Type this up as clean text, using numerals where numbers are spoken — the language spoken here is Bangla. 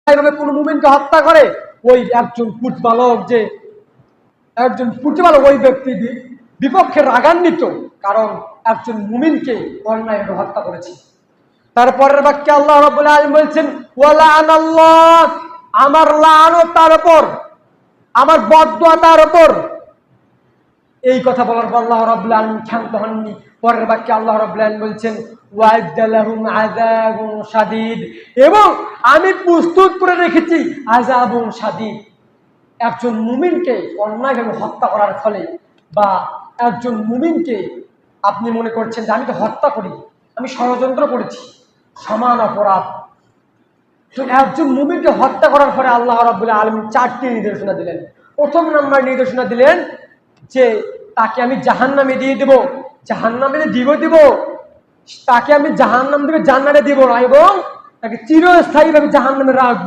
এইভাবে কোন মুমিনকে হত্যা করে, ওই একজন প্রতিপালক ওই ব্যক্তি বিপক্ষে রাগান্বিত, কারণ একজন মুমিনকে অন্যায়ভাবে হত্যা করেছে। তারপরের বাক্যে আল্লাহ রাব্বুল আলামিন বলছেন, ওয়ালানাল্লাহ, আমার লানত তার উপর, আমার বদদুয়া তার উপর। এই কথা বলার পর আল্লাহ রাব্বুল আলামিন ক্ষান্ত হননি। পরের বাক্যে আল্লাহ রাব্বুল আলামিন বলছেন, ওয়া'আদ্দা লাহুম আযাবুন শাদীদ, এবং আমি প্রস্তুত করে রেখেছি আযাবুন শাদীদ। একজন মুমিনকে অন্যায়ভাবে হত্যা করার ফলে, বা একজন মুমিনকে আপনি মনে করছেন যে আমি তো হত্যা করি, আমি ষড়যন্ত্র করেছি, সমান অপরাধ। তো একজন মুমিনকে হত্যা করার পরে আল্লাহ রাব্বুল আলামিন 4টি নির্দেশনা দিলেন। প্রথম নাম্বার নির্দেশনা দিলেন যে তাকে আমি জাহান্নামে দিয়ে দেব, জাহান্নামে দিব, তাকে আমি জাহান্নাম থেকে জান্নাতে দিব না, এবং তাকে চিরস্থায়ীভাবে জাহান্নামে রাখবো।